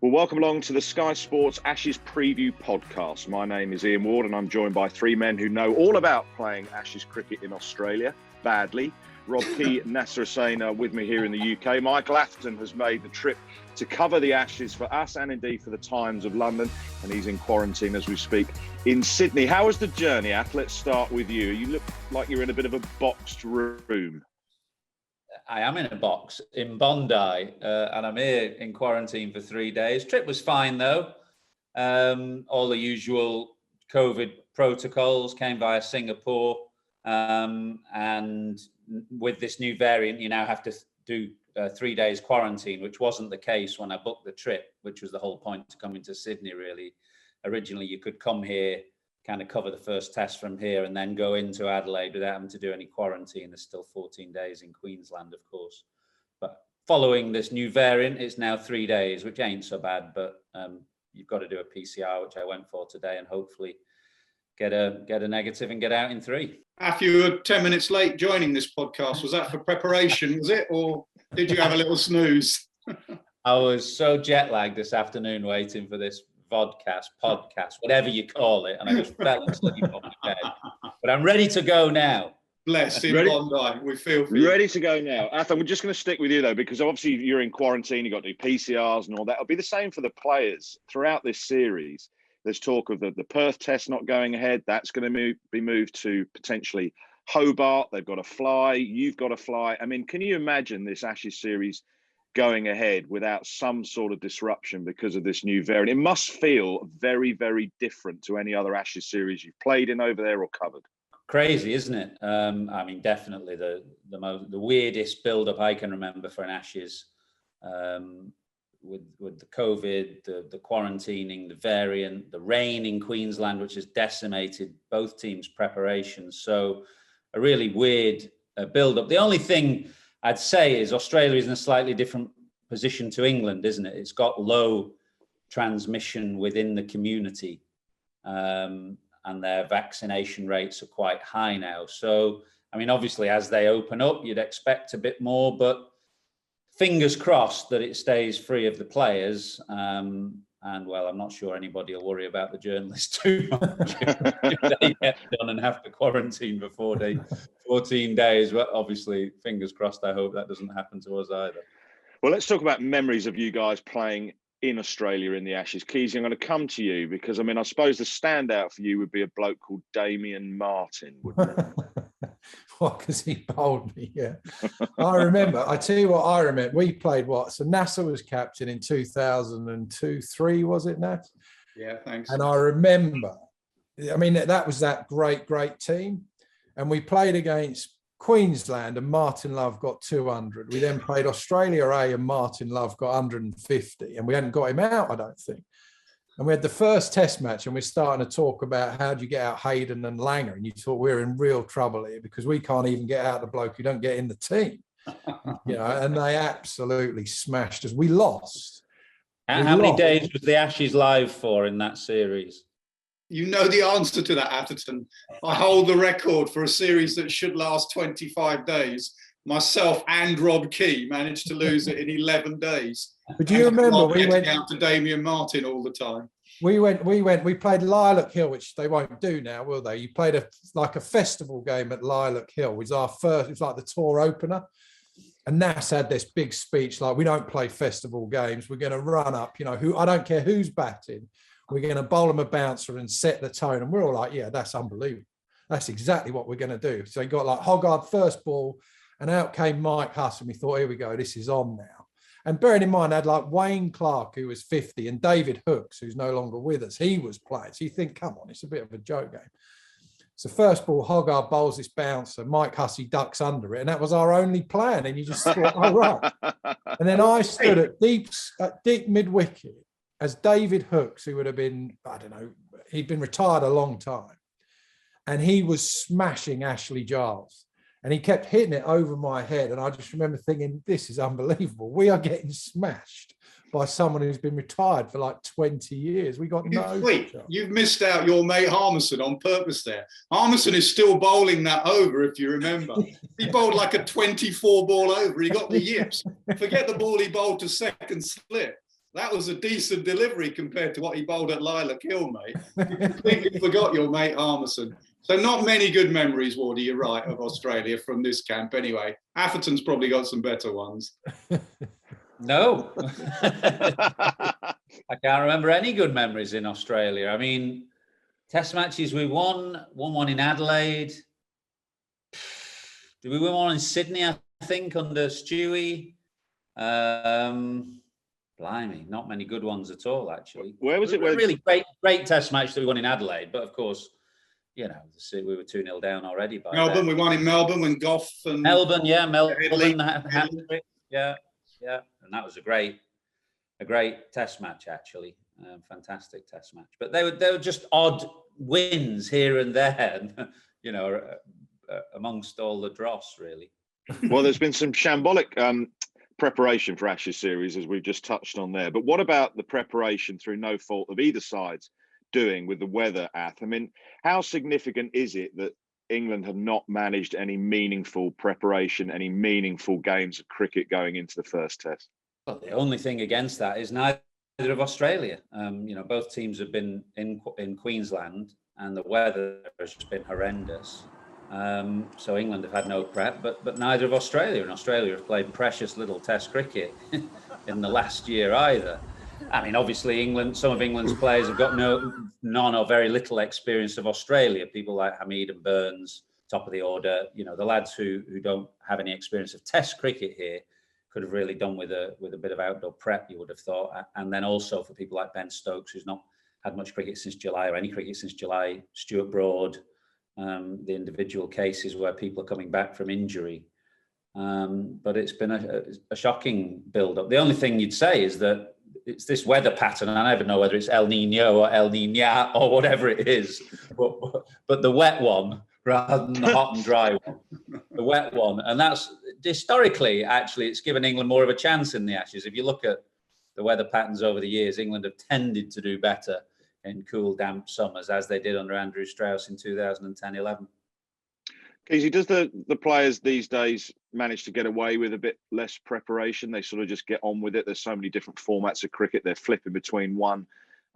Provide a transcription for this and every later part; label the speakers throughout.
Speaker 1: Well, welcome along to the Sky Sports Ashes Preview Podcast. My name is Ian Ward and I'm joined by three men who know all about playing Ashes cricket in Australia, badly. Rob Key, Nasser Hussain are with me here in the UK. Michael Atherton has made the trip to cover the Ashes for us and indeed for the Times of London, and he's in quarantine as we speak in Sydney. How was the journey, Ath? Let's start with you. You look like you're in a bit of a boxed room.
Speaker 2: I am in a box in Bondi, and I'm here in quarantine for 3 days. Trip was fine, though. All the usual COVID protocols, came via Singapore. And with this new variant, you now have to do 3 days quarantine, which wasn't the case when I booked the trip, which was the whole point to coming to Sydney, really. Originally, you could come here, kind of cover the first test from here and then go into Adelaide without having to do any quarantine. There's still 14 days in Queensland, of course. But following this new variant, it's now 3 days, which ain't so bad, but you've got to do a PCR, which I went for today, and hopefully get a negative and get out in 3.
Speaker 3: Ath, you were 10 minutes late joining this podcast. Was that for preparation, was it? Or did you have a little snooze?
Speaker 2: I was so jet lagged this afternoon waiting for this vodcast, podcast, whatever you call it, and I just fell asleep on the bed. But I'm ready to go now.
Speaker 3: Bless in Bondi. We feel for you.
Speaker 1: Ready to go now. Athan, we're just going to stick with you, though, because obviously you're in quarantine, you've got to do PCRs and all that. It'll be the same for the players throughout this series. There's talk of the Perth test not going ahead. That's going to be moved to potentially Hobart. They've got to fly. You've got to fly. I mean, can you imagine this Ashes series going ahead without some sort of disruption because of this new variant? It must feel very, very different to any other Ashes series you've played in over there or covered.
Speaker 2: Crazy, isn't it? I mean, definitely the weirdest build-up I can remember for an Ashes. With the COVID, the quarantining, the variant, the rain in Queensland, which has decimated both teams' preparations. So a really weird build-up. The only thing I'd say is Australia is in a slightly different position to England, isn't it? It's got low transmission within the community, and their vaccination rates are quite high now. So, I mean, obviously, as they open up, you'd expect a bit more, but fingers crossed that it stays free of the players. And, well, I'm not sure anybody will worry about the journalists too much if they get done and have to quarantine for 14 days. Well, obviously, fingers crossed, I hope that doesn't happen to us either.
Speaker 1: Well, let's talk about memories of you guys playing in Australia in the Ashes. Keezy, I'm going to come to you because, I mean, I suppose the standout for you would be a bloke called Damien Martin, wouldn't it?
Speaker 4: Well, because he bowled me, yeah. I tell you what I remember. We played what? So Nasser was captain in 2002-3, was it, Nat?
Speaker 3: Yeah, thanks.
Speaker 4: And I remember, I mean, that was that great team. And we played against Queensland and Martin Love got 200. We then played Australia A and Martin Love got 150. And we hadn't got him out, I don't think. And we had the first test match and we're starting to talk about how do you get out Hayden and Langer. And you thought we're in real trouble here because we can't even get out the bloke who don't get in the team. You know, and they absolutely smashed us. We lost.
Speaker 2: How many days was the Ashes live for in that series?
Speaker 3: You know the answer to that, Atherton. I hold the record for a series that should last 25 days. Myself and Rob Key managed to lose it in 11 days.
Speaker 4: But do you remember
Speaker 3: we went out to Damien Martin all the time?
Speaker 4: We played Lilac Hill, which they won't do now, will they? You played a festival game at Lilac Hill. It was our first, it was like the tour opener. And Nas had this big speech like, we don't play festival games. We're going to run up, you know, I don't care who's batting. We're going to bowl them a bouncer and set the tone. And we're all like, yeah, that's unbelievable. That's exactly what we're going to do. So he got like Hoggard first ball and out came Mike Huss and we thought, here we go, this is on now. And bearing in mind, I had like Wayne Clark, who was 50, and David Hooks, who's no longer with us. He was playing. So you think, come on, it's a bit of a joke game. So first ball, Hoggard bowls this bouncer. Mike Hussey ducks under it. And that was our only plan. And you just thought, oh, right. And then I stood at deep mid-wicket as David Hooks, who would have been, I don't know, he'd been retired a long time. And he was smashing Ashley Giles. And he kept hitting it over my head. And I just remember thinking, this is unbelievable. We are getting smashed by someone who's been retired for like 20 years. We got no...
Speaker 3: Wait, you've missed out your mate Harmison on purpose there. Harmison is still bowling that over, if you remember. He bowled like a 24 ball over. He got the yips. Forget the ball he bowled to second slip. That was a decent delivery compared to what he bowled at Lilac Hill, mate. You completely forgot your mate Armisen. So not many good memories, Wardy, you're right, of Australia from this camp anyway. Atherton's probably got some better ones.
Speaker 2: No. I can't remember any good memories in Australia. I mean, Test matches we won one in Adelaide. Did we win one in Sydney, I think, under Stewie? Blimey, not many good ones at all, actually.
Speaker 1: Where was it?
Speaker 2: Really great Test match that we won in Adelaide, but of course, you know, we were 2-0 down already by
Speaker 3: Melbourne,
Speaker 2: then.
Speaker 3: we won in Melbourne when Goff and...
Speaker 2: Melbourne, yeah, Melbourne, yeah, and that was a great Test match, actually. Fantastic Test match. But they were just odd wins here and there, you know, amongst all the dross, really.
Speaker 1: Well, there's been some shambolic preparation for Ashes series, as we've just touched on there. But what about the preparation through no fault of either side's doing with the weather, Ath? I mean, how significant is it that England have not managed any meaningful preparation, any meaningful games of cricket going into the first Test?
Speaker 2: Well, the only thing against that is neither of Australia. You know, both teams have been in Queensland, and the weather has just been horrendous. So England have had no prep, but neither of Australia. And Australia have played precious little Test cricket in the last year either. I mean, obviously, some of England's players have got none or very little experience of Australia. People like Hamid and Burns, top of the order. You know, the lads who don't have any experience of Test cricket here could have really done with a bit of outdoor prep, you would have thought. And then also for people like Ben Stokes, who's not had much cricket since July or any cricket since July, Stuart Broad, the individual cases where people are coming back from injury. But it's been a shocking build-up. The only thing you'd say is that it's this weather pattern, and I never know whether it's El Nino or El Niña or whatever it is, but the wet one rather than the hot and dry one, the wet one. And that's historically, actually, it's given England more of a chance in the Ashes. If you look at the weather patterns over the years, England have tended to do better in cool, damp summers, as they did under Andrew Strauss in 2010-11.
Speaker 1: Casey, does the players these days manage to get away with a bit less preparation? They sort of just get on with it. There's so many different formats of cricket. They're flipping between one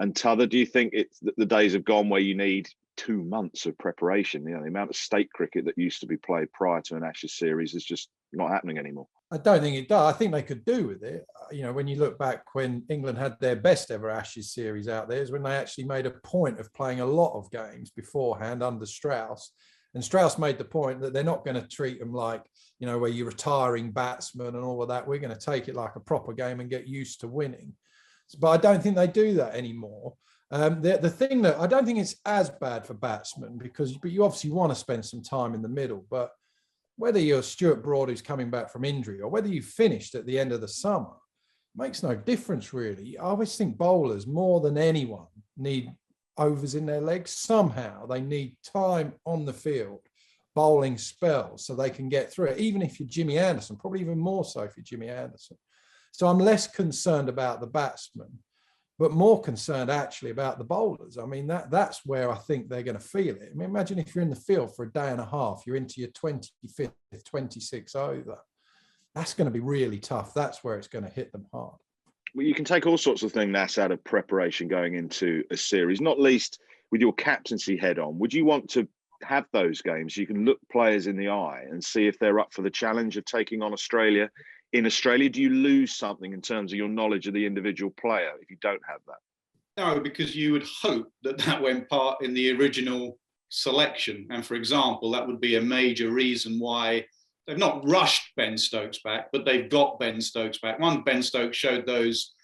Speaker 1: and t'other. Do you think the days have gone where you need 2 months of preparation? You know, the amount of state cricket that used to be played prior to an Ashes series is just not happening anymore.
Speaker 4: I don't think it does. I think they could do with it. You know, when you look back when England had their best ever Ashes series out there, is when they actually made a point of playing a lot of games beforehand under Strauss. And Strauss made the point that they're not going to treat them like, you know, where you're retiring batsmen and all of that. We're going to take it like a proper game and get used to winning. But I don't think they do that anymore. The thing that I don't think it's as bad for batsmen but you obviously want to spend some time in the middle. But whether you're Stuart Broad who's coming back from injury or whether you finished at the end of the summer, makes no difference really. I always think bowlers more than anyone need overs in their legs. Somehow they need time on the field, bowling spells, so they can get through it. Even if you're Jimmy Anderson, probably even more so if you're Jimmy Anderson. So I'm less concerned about the batsmen, but more concerned actually about the bowlers. I mean, that's where I think they're going to feel it. I mean, imagine if you're in the field for a day and a half, you're into your 25th, 26th over. That's going to be really tough. That's where it's going to hit them hard.
Speaker 1: Well, you can take all sorts of things, Nass, out of preparation going into a series, not least with your captaincy head on. Would you want to have those games so you can look players in the eye and see if they're up for the challenge of taking on Australia? In Australia, do you lose something in terms of your knowledge of the individual player if you don't have that?
Speaker 3: No, because you would hope that went part in the original selection. And for example, that would be a major reason why they've not rushed Ben Stokes back, but they've got Ben Stokes back. One, Ben Stokes showed those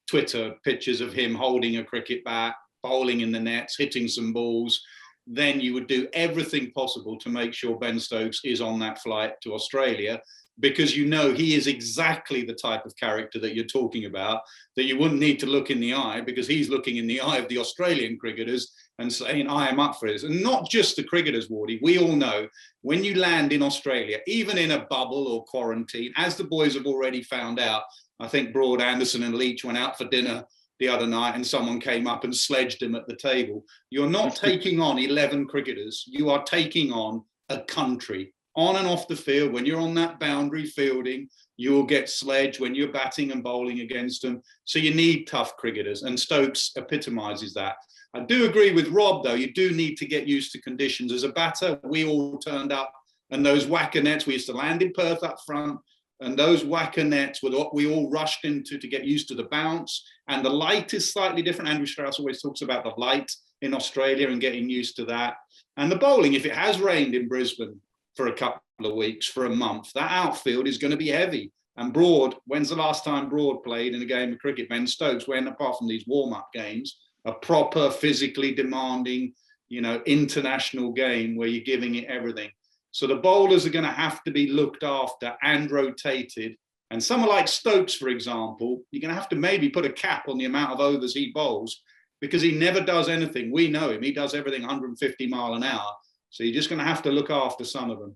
Speaker 3: Twitter pictures of him holding a cricket bat, bowling in the nets, hitting some balls. Then you would do everything possible to make sure Ben Stokes is on that flight to Australia, because you know he is exactly the type of character that you're talking about, that you wouldn't need to look in the eye, because he's looking in the eye of the Australian cricketers and saying, I am up for this. And not just the cricketers, Wardy. We all know when you land in Australia, even in a bubble or quarantine, as the boys have already found out, I think Broad, Anderson and Leach went out for dinner the other night and someone came up and sledged him at the table. You're not taking on 11 cricketers. You are taking on a country. On and off the field, when you're on that boundary fielding, You will get sledged when you're batting and bowling against them. So you need tough cricketers, and Stokes epitomises that. I do agree with Rob, though. You do need to get used to conditions. As a batter, we all turned up, and those whacker nets, we used to land in Perth up front, and those whacker nets were what we all rushed into to get used to the bounce. And the light is slightly different. Andrew Strauss always talks about the light in Australia and getting used to that. And the bowling, if it has rained in Brisbane for a couple of weeks, for a month, that outfield is going to be heavy. And Broad, when's the last time Broad played in a game of cricket? Ben Stokes, when, apart from these warm-up games, a proper, physically demanding, international game where you're giving it everything. So the bowlers are going to have to be looked after and rotated. And someone like Stokes, for example, you're going to have to maybe put a cap on the amount of overs he bowls, because he never does anything. We know him. He does everything 150 mile an hour. So you're just going to have to look after some of them.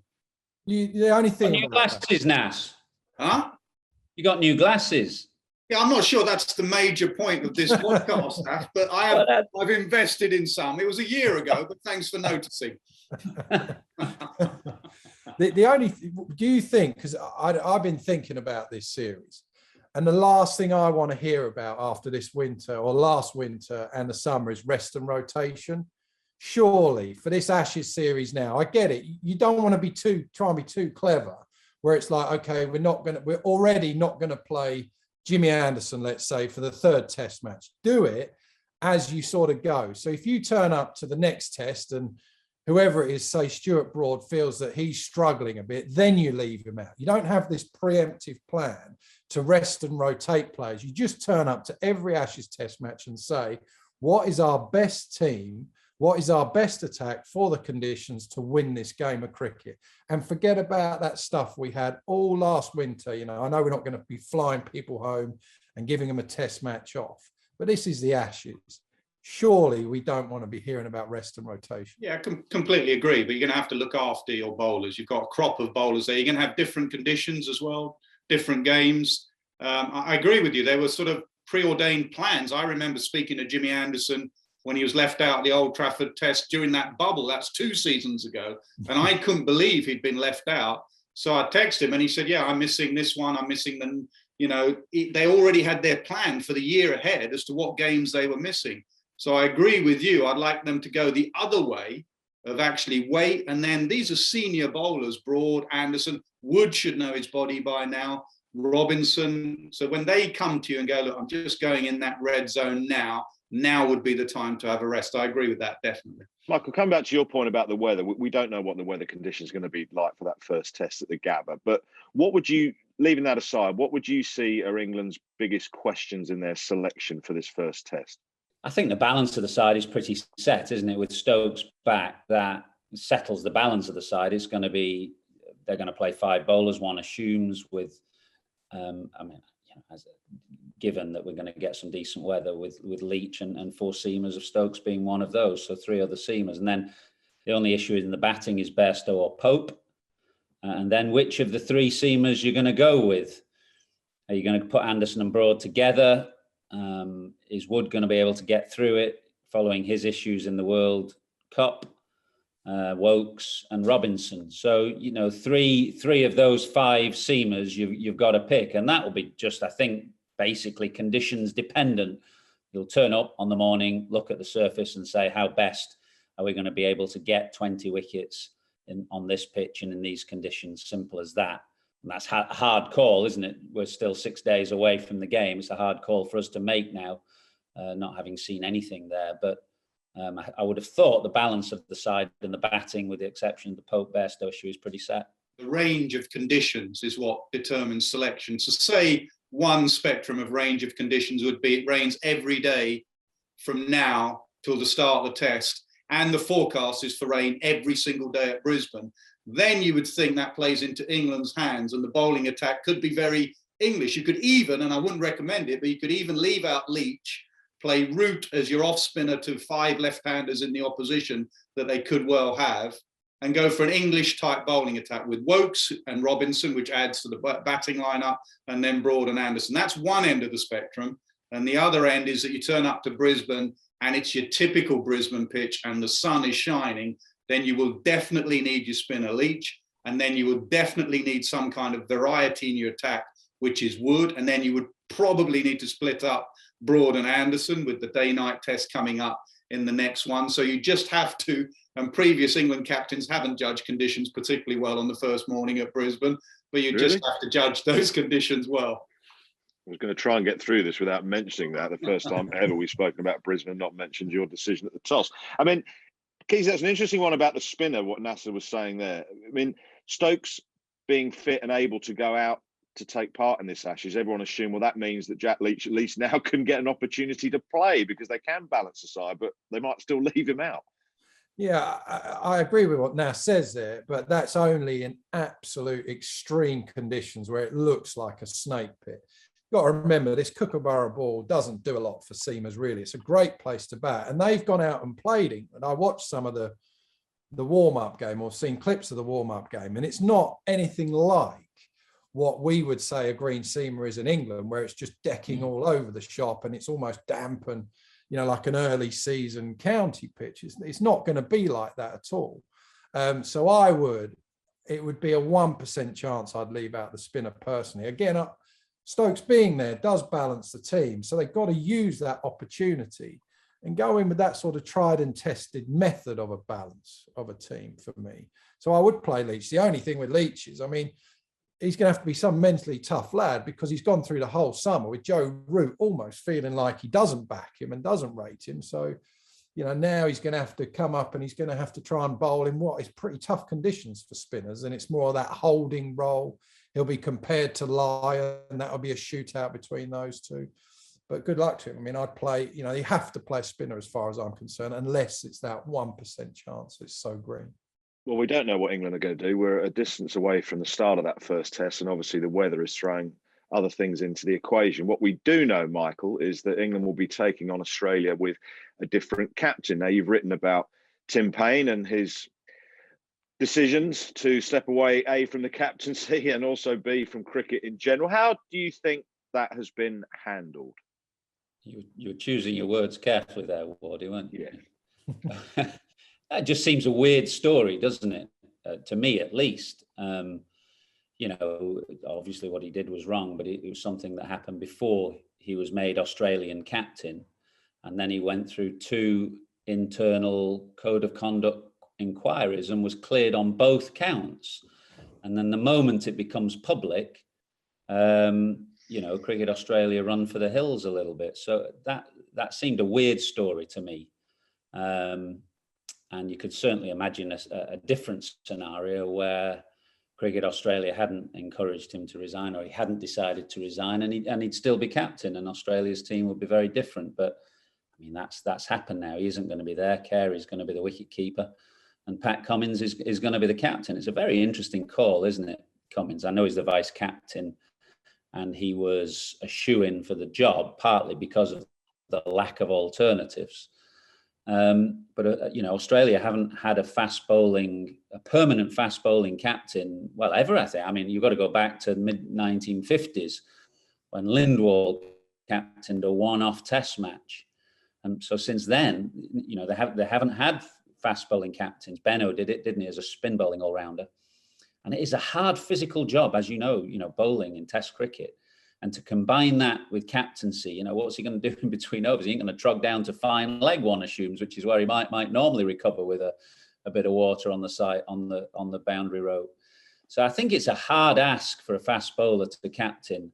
Speaker 4: The only thing...
Speaker 2: New glasses, Nas.
Speaker 3: Huh?
Speaker 2: You got new glasses.
Speaker 3: Yeah, I'm not sure that's the major point of this podcast, but I've invested in some. It was a year ago, but thanks for noticing.
Speaker 4: Do you think, because I've been thinking about this series, and the last thing I want to hear about after this winter or last winter and the summer is rest and rotation. Surely for this Ashes series now, I get it. You don't want to try and be too clever, where it's like, okay, we're already not going to play Jimmy Anderson, let's say, for the third test match. Do it as you sort of go. So if you turn up to the next test and whoever it is, say Stuart Broad, feels that he's struggling a bit, then you leave him out. You don't have this preemptive plan to rest and rotate players. You just turn up to every Ashes test match and say, what is our best team? What is our best attack for the conditions to win this game of cricket? And forget about that stuff we had all last winter. I know we're not going to be flying people home and giving them a test match off, but this is the Ashes. Surely we don't want to be hearing about rest and rotation.
Speaker 3: Yeah, I completely agree. But you're going to have to look after your bowlers. You've got a crop of bowlers there. You're going to have different conditions as well, different games. I agree with you. There were sort of preordained plans. I remember speaking to Jimmy Anderson when he was left out of the Old Trafford test during that bubble. That's 2 seasons ago. And I couldn't believe he'd been left out. So I texted him and he said, yeah, I'm missing this one. I'm missing them. They already had their plan for the year ahead as to what games they were missing. So I agree with you. I'd like them to go the other way of actually wait. And then these are senior bowlers, Broad, Anderson, Wood should know his body by now, Robinson. So when they come to you and go, look, I'm just going in that red zone now would be the time to have a rest. I agree with that, definitely.
Speaker 1: Michael, come back to your point about the weather. We don't know what the weather conditions are going to be like for that first test at the Gabba. But what would you, leaving that aside, what would you see are England's biggest questions in their selection for this first test?
Speaker 2: I think the balance of the side is pretty set, isn't it? With Stokes back, that settles the balance of the side. It's going to be, they're going to play 5 bowlers, one assumes, with, given that we're going to get some decent weather with Leach and 4 seamers, of Stokes being one of those, so 3 other seamers. And then the only issue in the batting is Bairstow or Pope. And then which of the 3 seamers you're going to go with? Are you going to put Anderson and Broad together? Is Wood going to be able to get through it following his issues in the World Cup? Wokes and Robinson. So, 3 of those 5 seamers you've got to pick. And that will be just, I think, basically conditions dependent. You'll turn up on the morning, look at the surface and say, how best are we going to be able to get 20 wickets on this pitch and in these conditions? Simple as that. And that's a hard call, isn't it? We're still 6 days away from the game. It's a hard call for us to make now, not having seen anything there. But I would have thought the balance of the side and the batting, with the exception of the Pope Bairstow issue, is pretty set.
Speaker 3: The range of conditions is what determines selection. So say one spectrum of range of conditions would be it rains every day from now till the start of the test, and the forecast is for rain every single day at Brisbane. Then you would think that plays into England's hands and the bowling attack could be very English. You could even, and I wouldn't recommend it, but you could even leave out Leach, play Root as your off spinner to 5 left-handers in the opposition that they could well have, and go for an English type bowling attack with Wokes and Robinson, which adds to the batting lineup, and then Broad and Anderson. That's one end of the spectrum. And the other end is that you turn up to Brisbane and it's your typical Brisbane pitch and the sun is shining. Then you will definitely need your spinner Leach. And then you will definitely need some kind of variety in your attack which is Wood, and then you would probably need to split up Broad and Anderson with the day-night test coming up in the next one. So you just have to, and previous England captains haven't judged conditions particularly well on the first morning at Brisbane, but you just have to judge those conditions well.
Speaker 1: I was going to try and get through this without mentioning that. The first time ever we've spoken about Brisbane and not mentioned your decision at the toss. I mean, Keys, that's an interesting one about the spinner, what Nasser was saying there. I mean, Stokes being fit and able to go out to take part in this Ashes, everyone assumed, well, that means that Jack Leach at least now can get an opportunity to play because they can balance the side, but they might still leave him out. Yeah,
Speaker 4: I agree with what Nas says there, but that's only in absolute extreme conditions where it looks like a snake pit. You've got to remember, this Kookaburra ball doesn't do a lot for seamers, really. It's a great place to bat, and they've gone out and played England. I watched some of the warm-up game, or seen clips of the warm-up game, and it's not anything like what we would say a green seamer is in England, where it's just decking all over the shop and it's almost damp and, you know, like an early season county pitch. It's not going to be like that at all. So it would be a 1% chance I'd leave out the spinner personally. Again, Stokes being there does balance the team. So they've got to use that opportunity and go in with that sort of tried and tested method of a balance of a team for me. So I would play Leach. The only thing with Leach is, I mean, he's going to have to be some mentally tough lad because he's gone through the whole summer with Joe Root almost feeling like he doesn't back him and doesn't rate him. So, you know, now he's going to have to come up and he's going to have to try and bowl in what is pretty tough conditions for spinners. And it's more of that holding role. He'll be compared to Lyon, and that'll be a shootout between those two. But good luck to him. I mean, I'd play, you know, you have to play a spinner as far as I'm concerned, unless it's that 1% chance. It's so green.
Speaker 1: Well, we don't know what England are going to do. We're a distance away from the start of that first test, and obviously the weather is throwing other things into the equation. What we do know, Michael, is that England will be taking on Australia with a different captain. Now, you've written about Tim Paine and his decisions to step away, A, from the captaincy and also B, from cricket in general. How do you think that has been handled?
Speaker 2: You're choosing your words carefully there, Wardy, weren't you?
Speaker 1: Yeah.
Speaker 2: That just seems a weird story, doesn't it? To me, at least. You know, obviously what he did was wrong, but it was something that happened before he was made Australian captain. And then he went through 2 internal code of conduct inquiries and was cleared on both counts. And then the moment it becomes public, you know, Cricket Australia run for the hills a little bit. So that seemed a weird story to me. And you could certainly imagine a different scenario where Cricket Australia hadn't encouraged him to resign, or he hadn't decided to resign, and he'd still be captain, and Australia's team would be very different. But I mean, that's happened now. He isn't going to be there. Carey's going to be the wicket keeper, and Pat Cummins is going to be the captain. It's a very interesting call, isn't it, Cummins? I know he's the vice captain, and he was a shoo-in for the job, partly because of the lack of alternatives. But you know, Australia haven't had a permanent fast bowling captain, well, ever, I think. I mean, you've got to go back to the mid-1950s when Lindwall captained a one-off test match. And so since then, you know, they haven't had fast bowling captains. Benno did it, didn't he, as a spin bowling all-rounder. And it is a hard physical job, as you know, bowling in test cricket. And to combine that with captaincy, you know, what's he going to do in between overs? He ain't going to trog down to fine leg, one assumes, which is where he might normally recover with a bit of water on the side, on the boundary rope. So I think it's a hard ask for a fast bowler to the captain,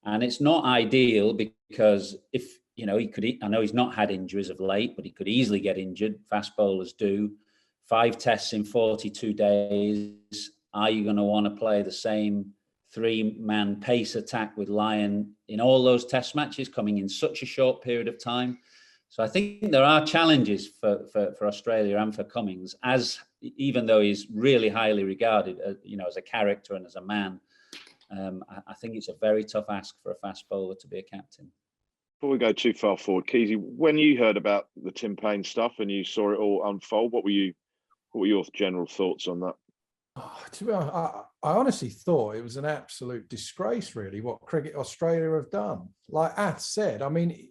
Speaker 2: and it's not ideal because if you know I know he's not had injuries of late, but he could easily get injured. Fast bowlers do. 5 tests in 42 days. Are you going to want to play the same 3-man pace attack with Lyon in all those test matches coming in such a short period of time? So I think there are challenges for Australia and for Cummins, as even though he's really highly regarded, you know, as a character and as a man. I think it's a very tough ask for a fast bowler to be a captain.
Speaker 1: Before we go too far forward, Keezy, when you heard about the Tim Paine stuff and you saw it all unfold, what were your general thoughts on that?
Speaker 4: I honestly thought it was an absolute disgrace, really, what Cricket Australia have done. Like Ath said, I mean,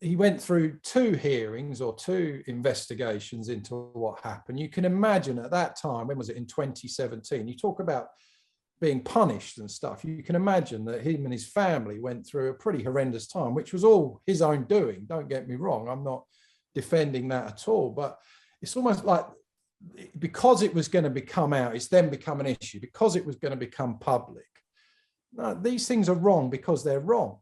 Speaker 4: he went through 2 hearings or 2 investigations into what happened. You can imagine at that time, when was it, in 2017? You talk about being punished and stuff, you can imagine that him and his family went through a pretty horrendous time, which was all his own doing. Don't get me wrong. I'm not defending that at all, but it's almost like because it was going to become out, it's then become an issue because it was going to become public. No, these things are wrong because they're wrong.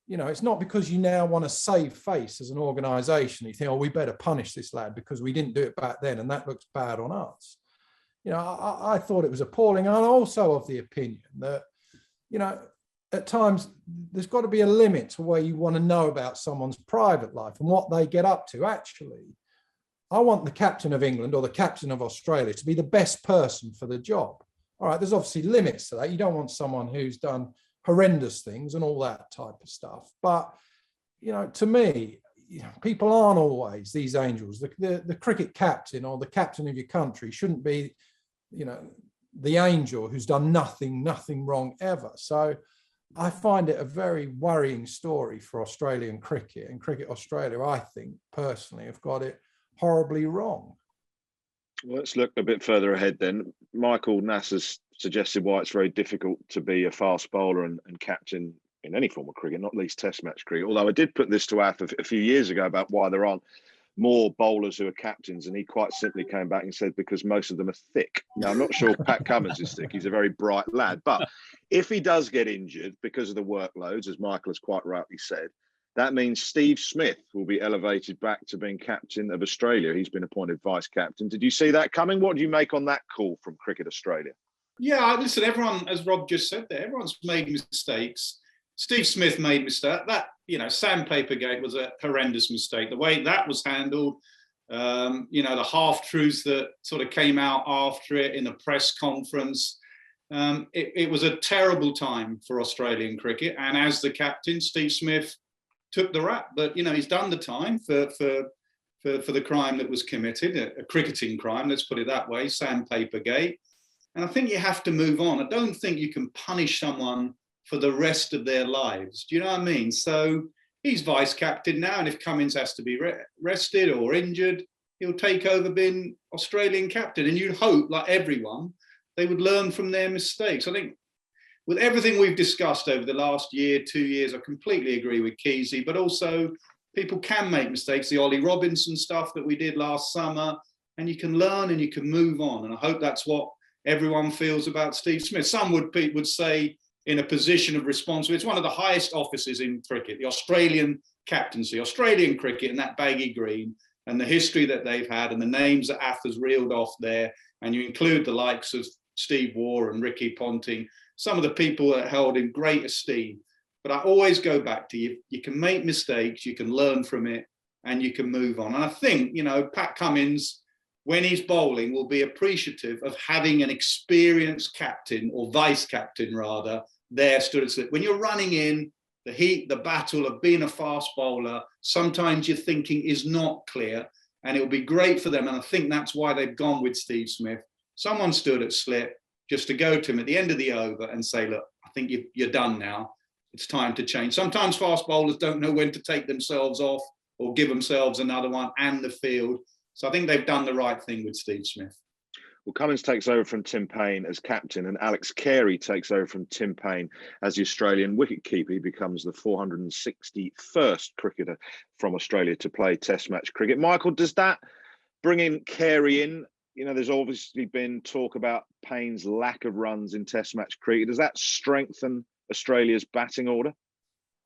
Speaker 4: You know, it's not because you now want to save face as an organization. You think, oh, we better punish this lad because we didn't do it back then and that looks bad on us. You know, I thought it was appalling. And I'm also of the opinion that, you know, at times there's got to be a limit to where you want to know about someone's private life and what they get up to. Actually, I want the captain of England or the captain of Australia to be the best person for the job. All right, there's obviously limits to that. You don't want someone who's done horrendous things and all that type of stuff. But, you know, to me, you know, people aren't always these angels. The cricket captain or the captain of your country shouldn't be, you know, the angel who's done nothing wrong ever. So I find it a very worrying story for Australian cricket, and Cricket Australia, I think, personally, have got it horribly wrong.
Speaker 1: Well, let's look a bit further ahead then. Michael Nasser's suggested why it's very difficult to be a fast bowler and captain in any form of cricket, not least Test match cricket. Although I did put this to Ath a few years ago about why there aren't more bowlers who are captains, and he quite simply came back and said because most of them are thick. Now, I'm not sure Pat Cummins is thick. He's a very bright lad. But if he does get injured because of the workloads, as Michael has quite rightly said, that means Steve Smith will be elevated back to being captain of Australia. He's been appointed vice captain. Did you see that coming? What do you make on that call from Cricket Australia?
Speaker 3: Yeah, listen, everyone, as Rob just said there, everyone's made mistakes. Steve Smith made mistakes. That, you know, Sandpaper Gate was a horrendous mistake. The way that was handled, you know, the half-truths that sort of came out after it in the press conference, it was a terrible time for Australian cricket. And as the captain, Steve Smith took the rap. But, you know, he's done the time for the crime that was committed, a cricketing crime, let's put it that way, Sandpaper Gate. And I think you have to move on. I don't think you can punish someone for the rest of their lives. Do you know what I mean? So he's vice captain now, and if Cummins has to be rested or injured, he'll take over being Australian captain. And you'd hope, like everyone, they would learn from their mistakes. I think with everything we've discussed over the last year, 2 years, I completely agree with Keezy, but also people can make mistakes. The Ollie Robinson stuff that we did last summer, and you can learn and you can move on. And I hope that's what everyone feels about Steve Smith. Some would say in a position of responsibility. It's one of the highest offices in cricket, the Australian captaincy, Australian cricket, and that baggy green, and the history that they've had, and the names that Ath has reeled off there. And you include the likes of Steve Waugh and Ricky Ponting, some of the people that are held in great esteem. But I always go back to you can make mistakes, you can learn from it, and you can move on. And I think, you know, Pat Cummins, when he's bowling, will be appreciative of having an experienced captain, or vice captain rather, there stood at slip. When you're running in, the heat, the battle of being a fast bowler, sometimes your thinking is not clear, and it will be great for them. And I think that's why they've gone with Steve Smith. Someone stood at slip, just to go to him at the end of the over and say, look, I think you're done now. It's time to change. Sometimes fast bowlers don't know when to take themselves off or give themselves another one and the field. So I think they've done the right thing with Steve Smith.
Speaker 1: Well, Cummins takes over from Tim Payne as captain, and Alex Carey takes over from Tim Payne as the Australian wicketkeeper. He becomes the 461st cricketer from Australia to play Test match cricket. Michael, does that bring in Carey in? You know, there's obviously been talk about Payne's lack of runs in Test match cricket. Does that strengthen Australia's batting order?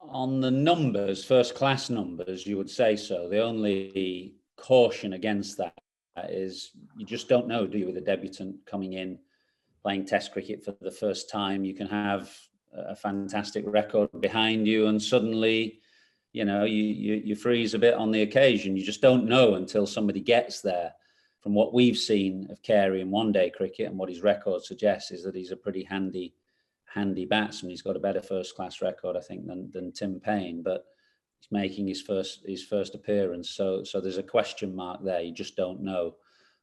Speaker 2: On the numbers, first class numbers, you would say so. The only caution against that is you just don't know, do you, with a debutant coming in playing Test cricket for the first time. You can have a fantastic record behind you, and suddenly, you know, you freeze a bit on the occasion. You just don't know until somebody gets there. From what we've seen of Carey in one-day cricket and what his record suggests is that he's a pretty handy batsman. He's got a better first-class record, I think, than Tim Payne, but he's making his first appearance. So there's a question mark there. You just don't know.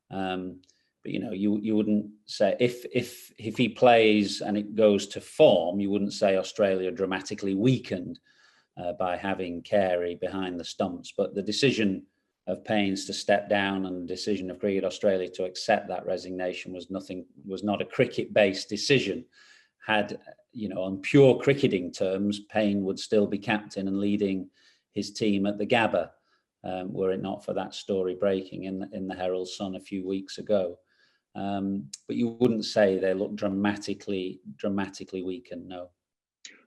Speaker 2: But you know, you wouldn't say if he plays and it goes to form, you wouldn't say Australia dramatically weakened by having Carey behind the stumps. But the decision of Payne's to step down and the decision of Cricket Australia to accept that resignation was not a cricket-based decision. had, on pure cricketing terms, Payne would still be captain and leading his team at the Gabba, were it not for that story breaking in the Herald Sun a few weeks ago. But you wouldn't say they look dramatically weakened, no.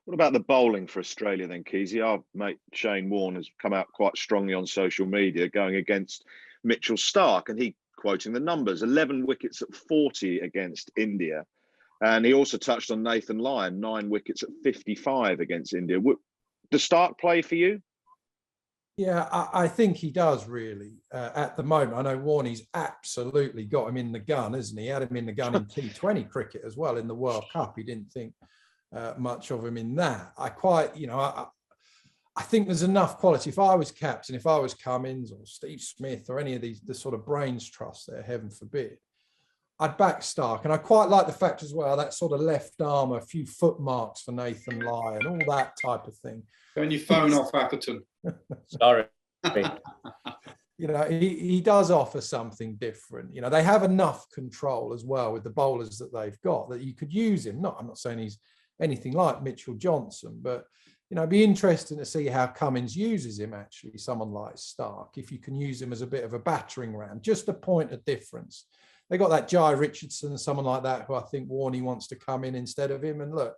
Speaker 1: What about the bowling for Australia then, Keezy? Our mate Shane Warne has come out quite strongly on social media going against Mitchell Starc, and he quoting the numbers, 11 wickets at 40 against India. And he also touched on Nathan Lyon, 9 wickets at 55 against India. Does Starc play for you?
Speaker 4: Yeah, I think he does really at the moment. I know Warney's absolutely got him in the gun, isn't he? He had him in the gun in T20 cricket as well in the World Cup. He didn't think much of him in that. I think there's enough quality. If I was captain, if I was Cummins or Steve Smith or any of the sort of brains trust there, heaven forbid, I'd back Starc. And I quite like the fact as well, that sort of left arm, a few foot marks for Nathan Lyon, all that type of thing.
Speaker 3: Turn your phone off, Atherton.
Speaker 2: Sorry.
Speaker 4: He does offer something different. They have enough control as well with the bowlers that they've got that you could use him. I'm not saying he's anything like Mitchell Johnson, but it'd be interesting to see how Cummins uses him, actually, someone like Starc, if you can use him as a bit of a battering ram, just a point of difference. They got that Jai Richardson, someone like that, who I think Warney wants to come in instead of him. And look,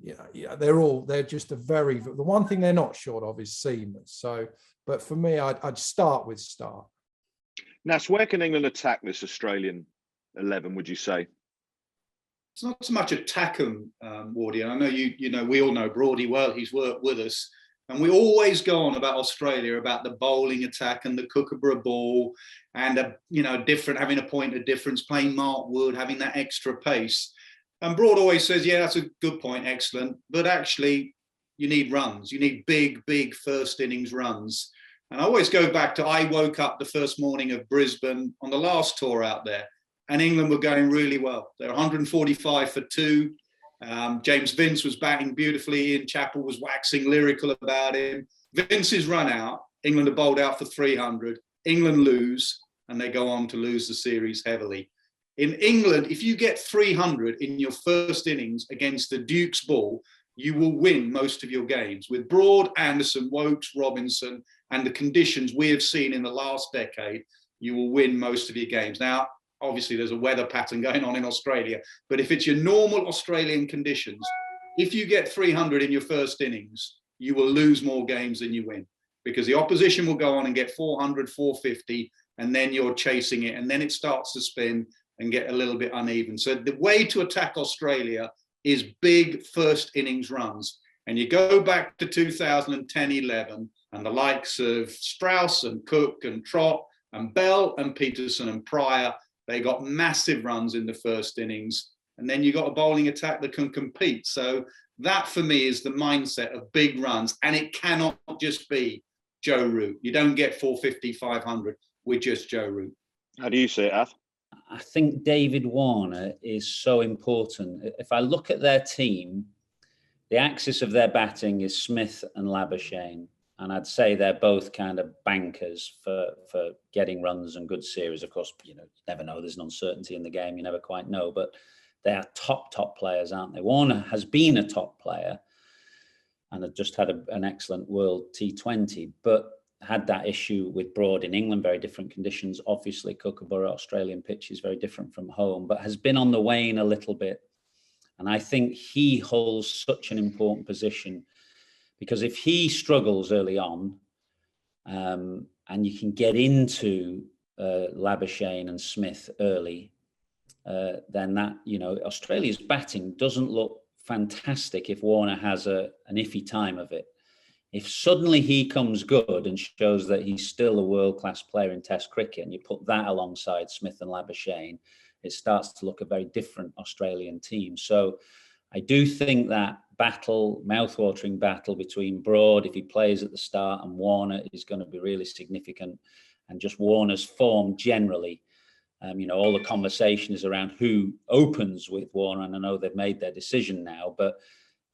Speaker 4: they're just the one thing they're not short of is seamers. So, but for me, I'd start with Starc.
Speaker 1: Nas, where can England attack this Australian 11, would you say?
Speaker 3: It's not so much attack them, Wardy. And I know we all know Broady well. He's worked with us, and we always go on about Australia, about the bowling attack and the Kookaburra ball, and having a point of difference, playing Mark Wood, having that extra pace. And Broad always says, yeah, that's a good point, excellent. But actually, you need runs. You need big first innings runs. And I always go back to, I woke up the first morning of Brisbane on the last tour out there, and England were going really well. They're 145 for 2. James Vince was batting beautifully. Ian Chappell was waxing lyrical about him. Vince's run out. England are bowled out for 300. England lose, and they go on to lose the series heavily. In England, if you get 300 in your first innings against the Duke's ball, you will win most of your games. With Broad, Anderson, Wokes, Robinson, and the conditions we have seen in the last decade, you will win most of your games. Now, obviously, there's a weather pattern going on in Australia, but if it's your normal Australian conditions, if you get 300 in your first innings, you will lose more games than you win, because the opposition will go on and get 400, 450, and then you're chasing it, and then it starts to spin and get a little bit uneven. So the way to attack Australia is big first innings runs. And you go back to 2010-11 and the likes of Strauss and Cook and Trott and Bell and Peterson and Pryor, they got massive runs in the first innings. And then you got a bowling attack that can compete. So that for me is the mindset of big runs. And it cannot just be Joe Root. You don't get 450, 500 with just Joe Root.
Speaker 1: How do you see it, Ath?
Speaker 2: I think David Warner is so important. If I look at their team, the axis of their batting is Smith and Labuschagne. And I'd say they're both kind of bankers for getting runs and good series. Of course, you never know. There's an uncertainty in the game. You never quite know. But they are top players, aren't they? Warner has been a top player and had just had an excellent World T20, but had that issue with Broad in England, very different conditions. Obviously, Kookaburra, Australian pitch is very different from home, but has been on the wane a little bit. And I think he holds such an important position, because if he struggles early on, and you can get into Labuschagne and Smith early, then that, Australia's batting doesn't look fantastic if Warner has an iffy time of it. If suddenly he comes good and shows that he's still a world-class player in Test cricket, and you put that alongside Smith and Labuschagne, it starts to look a very different Australian team. So I do think that mouth-watering battle between Broad, if he plays at the start, and Warner is going to be really significant. And just Warner's form generally, all the conversation is around who opens with Warner, and I know they've made their decision now, but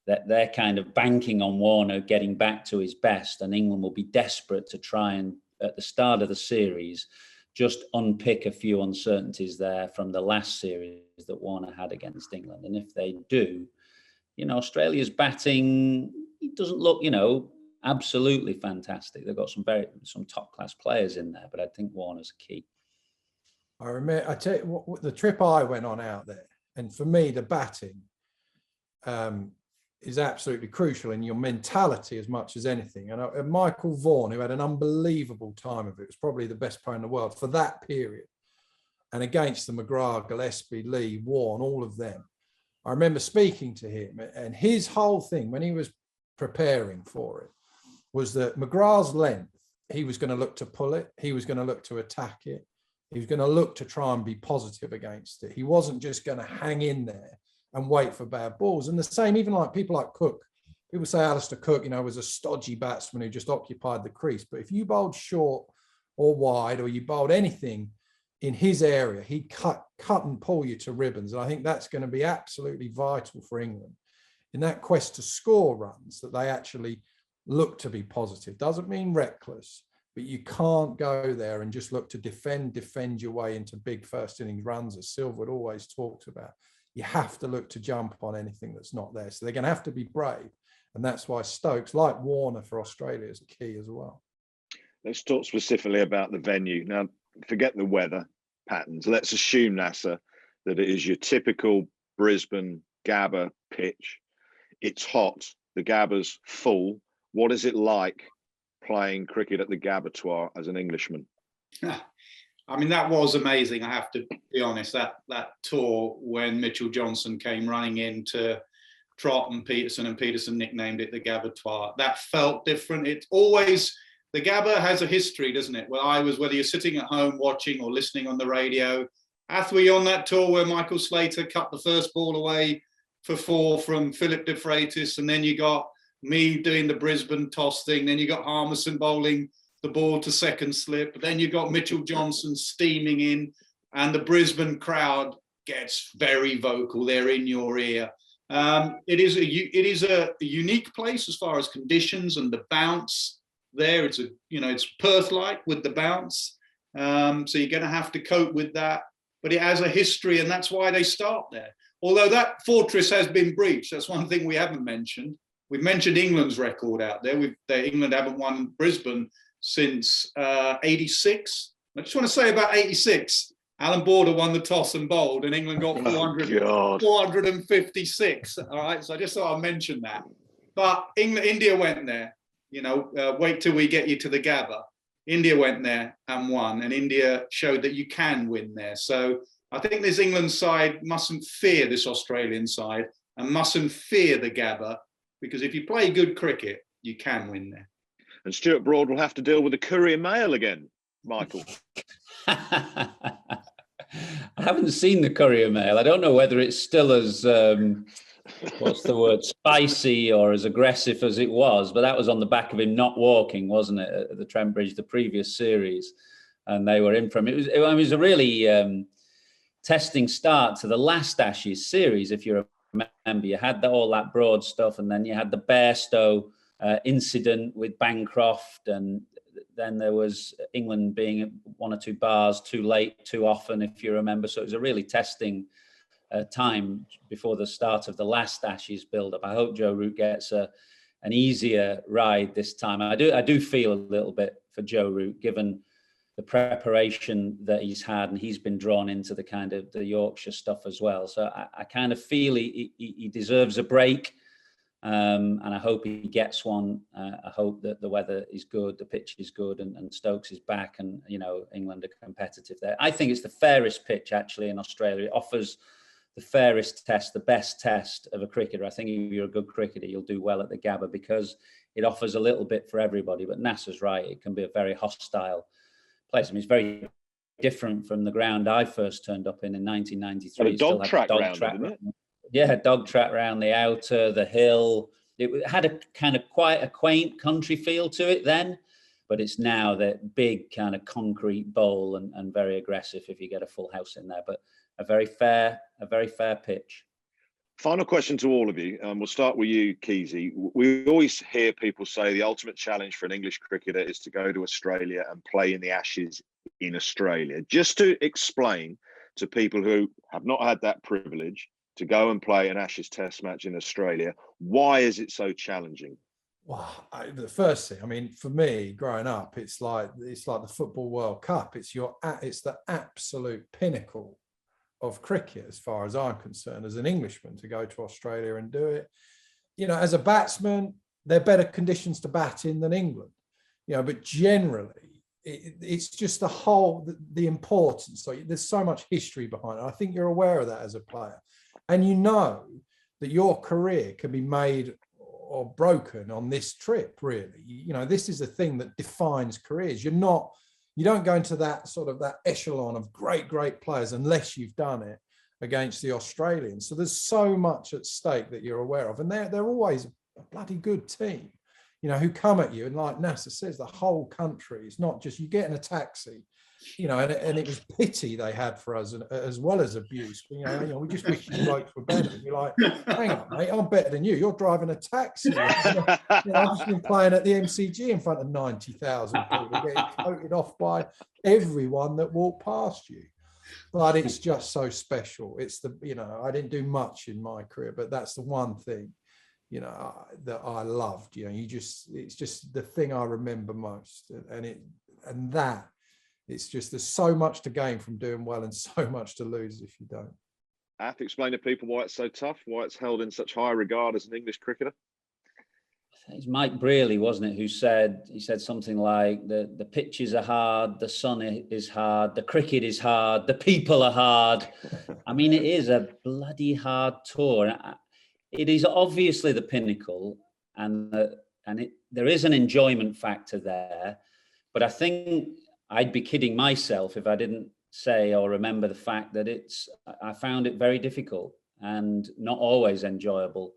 Speaker 2: that they're kind of banking on Warner getting back to his best, and England will be desperate to try and, at the start of the series, just unpick a few uncertainties there from the last series that Warner had against England. And if they do, Australia's batting, it doesn't look, absolutely fantastic. They've got some top class players in there, but I think Warner's key.
Speaker 4: I remember, I tell you what, the trip I went on out there, and for me, the batting is absolutely crucial in your mentality as much as anything. And Michael Vaughan, who had an unbelievable time of it, was probably the best player in the world for that period. And against the McGrath, Gillespie, Lee, Vaughan, all of them, I remember speaking to him, and his whole thing when he was preparing for it was that McGrath's length, he was going to look to pull it, he was going to look to attack it, he was going to look to try and be positive against it. He wasn't just going to hang in there and wait for bad balls. And the same, even like people like Cook, people say Alistair Cook, was a stodgy batsman who just occupied the crease. But if you bowled short or wide, or you bowled anything in his area, he'd cut and pull you to ribbons. And I think that's going to be absolutely vital for England in that quest to score runs, that they actually look to be positive. Doesn't mean reckless, but you can't go there and just look to defend your way into big first innings runs, as Silverwood always talked about. You have to look to jump on anything that's not there. So they're going to have to be brave. And that's why Stokes, like Warner for Australia, is key as well.
Speaker 1: Let's talk specifically about the venue. Now, forget the weather patterns. Let's assume, Nasser, that it is your typical Brisbane Gabba pitch. It's hot. The Gabba's full. What is it like playing cricket at the Gabatoir as an Englishman?
Speaker 3: I mean, that was amazing. I have to be honest. That tour when Mitchell Johnson came running in to trot and Peterson nicknamed it the Gabatoir. That felt different. It's always, the Gabba has a history, doesn't it? Whether you're sitting at home watching or listening on the radio. Were you on that tour where Michael Slater cut the first ball away for 4 from Philip de Freitas, and then you got me doing the Brisbane toss thing, then you got Harmison bowling the ball to second slip, then you got Mitchell Johnson steaming in, and the Brisbane crowd gets very vocal. They're in your ear. It is a unique place as far as conditions and the bounce there. It's Perth-like with the bounce. So you're going to have to cope with that. But it has a history, and that's why they start there. Although that fortress has been breached. That's one thing we haven't mentioned. We've mentioned England's record out there. England haven't won Brisbane since 86. I just want to say about 86, Alan Border won the toss and bowled, and England got 456. All right, so I just thought I'd mention that. But India went there. Wait till we get you to the Gabba. India went there and won, and India showed that you can win there. So I think this England side mustn't fear this Australian side and mustn't fear the Gabba, because if you play good cricket, you can win there.
Speaker 1: And Stuart Broad will have to deal with the Courier Mail again, Michael.
Speaker 2: I haven't seen the Courier Mail. I don't know whether it's still as, spicy or as aggressive as it was, but that was on the back of him not walking, wasn't it, at the Trent Bridge, the previous series, and they were in for him. It was a really testing start to the last Ashes series, if you remember. You had all that Broad stuff, and then you had the Bairstow incident with Bancroft, and then there was England being 1 or 2 bars too late too often, if you remember. So it was a really testing time before the start of the last Ashes build-up. I hope Joe Root gets an easier ride this time. I do feel a little bit for Joe Root, given the preparation that he's had, and he's been drawn into the kind of the Yorkshire stuff as well. So I kind of feel he deserves a break. And I hope he gets one. I hope that the weather is good, the pitch is good, and Stokes is back, and England are competitive there. I think it's the fairest pitch actually in Australia. It offers the fairest test, the best test of a cricketer. I think if you're a good cricketer, you'll do well at the Gabba, because it offers a little bit for everybody. But Nasser's right; it can be a very hostile place. I mean, it's very different from the ground I first turned up in 1993.
Speaker 1: A dog track round, didn't it?
Speaker 2: Yeah, dog track round the outer, the hill. It had a kind of quite a quaint country feel to it then, but it's now that big kind of concrete bowl and very aggressive if you get a full house in there. But a very fair pitch.
Speaker 1: Final question to all of you. We'll start with you, Keezy. We always hear people say the ultimate challenge for an English cricketer is to go to Australia and play in the Ashes in Australia. Just to explain to people who have not had that privilege, to go and play an Ashes Test match in Australia? Why is it so challenging?
Speaker 4: Well, the first thing, I mean, for me, growing up, it's like the Football World Cup. It's the absolute pinnacle of cricket, as far as I'm concerned, as an Englishman, to go to Australia and do it. You know, as a batsman, they're better conditions to bat in than England. You know, but generally, it's just the importance. So there's so much history behind it. I think you're aware of that as a player, and you know that your career can be made or broken on this trip. Really, you know, this is a thing that defines careers. You don't go into that echelon of great players unless you've done it against the Australians. So there's so much at stake that you're aware of, and they're always a bloody good team, you know, who come at you. And like Nasser says, the whole country, it's not just you get in a taxi, you know, and it was pity they had for us as well as abuse. You know, we just wish you blokes were better. And you're like, hang on, mate, I'm better than you. You're driving a taxi. You know, I've just been playing at the MCG in front of 90,000 people, getting coated off by everyone that walked past you. But it's just so special. It's I didn't do much in my career, but that's the one thing, you know, that I loved. You know, it's just the thing I remember most, it's just, there's so much to gain from doing well and so much to lose if you don't.
Speaker 1: I have to explain to people why it's so tough, why it's held in such high regard as an English cricketer.
Speaker 2: It's Mike Brearley, wasn't it, who said something like the pitches are hard, the sun is hard, the cricket is hard, the people are hard. I mean, it is a bloody hard tour. It is obviously the pinnacle, and there is an enjoyment factor there, but I think I'd be kidding myself if I didn't say or remember the fact that I found it very difficult and not always enjoyable.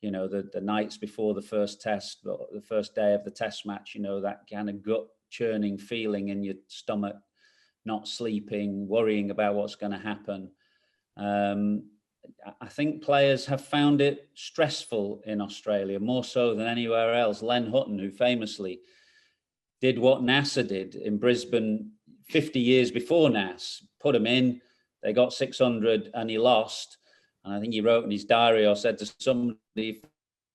Speaker 2: You know, the nights before the first test, the first day of the test match, you know, that kind of gut churning feeling in your stomach, not sleeping, worrying about what's going to happen. I think players have found it stressful in Australia, more so than anywhere else. Len Hutton, who famously did what Nasser did in Brisbane 50 years before Nass, put him in, they got 600 and he lost. And I think he wrote in his diary or said to somebody, he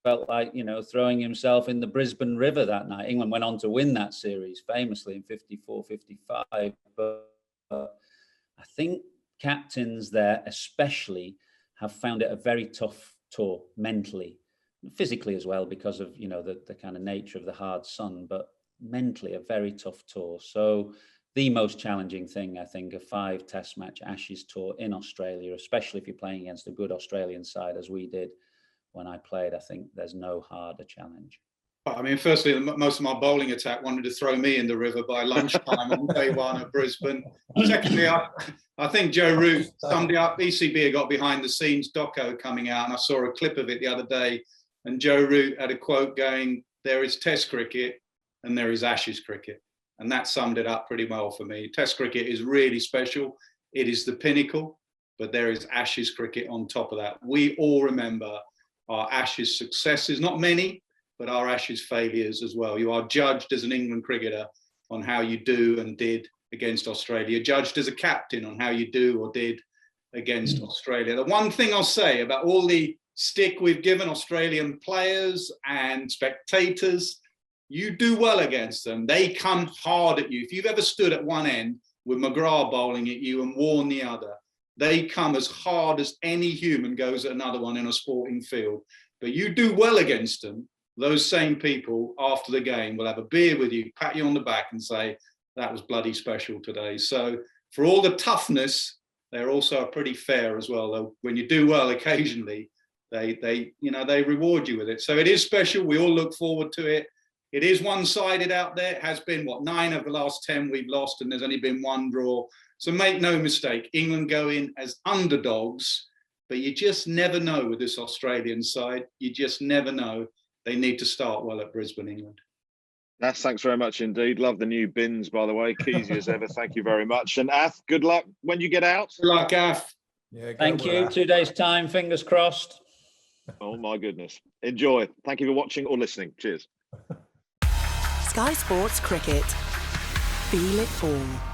Speaker 2: felt like, you know, throwing himself in the Brisbane River that night. England went on to win that series famously in 54, 55. But I think captains there especially have found it a very tough tour mentally, physically as well, because of, you know, the kind of nature of the hard sun, but mentally a very tough tour. So the most challenging thing, I think, a 5 test match Ashes tour in Australia, especially if you're playing against a good Australian side as we did when I played, I think there's no harder challenge.
Speaker 3: I mean, firstly, most of my bowling attack wanted to throw me in the river by lunchtime on day one at Brisbane. Secondly, I think Joe Root, somebody up, ECB had got behind the scenes doco coming out, and I saw a clip of it the other day, and Joe Root had a quote going, "There is Test cricket and there is Ashes cricket." And that summed it up pretty well for me. Test cricket is really special. It is the pinnacle, but there is Ashes cricket on top of that. We all remember our Ashes successes, not many, but our Ashes failures as well. You are judged as an England cricketer on how you do and did against Australia. You're judged as a captain on how you do or did against Australia. The one thing I'll say about all the stick we've given Australian players and spectators, you do well against them. They come hard at you. If you've ever stood at one end with McGrath bowling at you and Warne the other, they come as hard as any human goes at another one in a sporting field. But you do well against them, those same people after the game will have a beer with you, pat you on the back and say, that was bloody special today. So for all the toughness, they're also pretty fair as well. Though when you do well occasionally, they reward you with it. So it is special. We all look forward to it. It is one-sided out there. It has been, 9 of the last 10 we've lost, and there's only been 1 draw. So make no mistake, England go in as underdogs, but you just never know with this Australian side. You just never know. They need to start well at Brisbane, England.
Speaker 1: Thanks very much indeed. Love the new bins, by the way. Keezy as ever. Thank you very much. And Ath, good luck when you get out.
Speaker 3: Good luck, Ath.
Speaker 4: Yeah,
Speaker 2: thank you. 2 days' time, fingers crossed.
Speaker 1: Oh, my goodness. Enjoy. Thank you for watching or listening. Cheers.
Speaker 5: Sky Sports Cricket. Feel it all.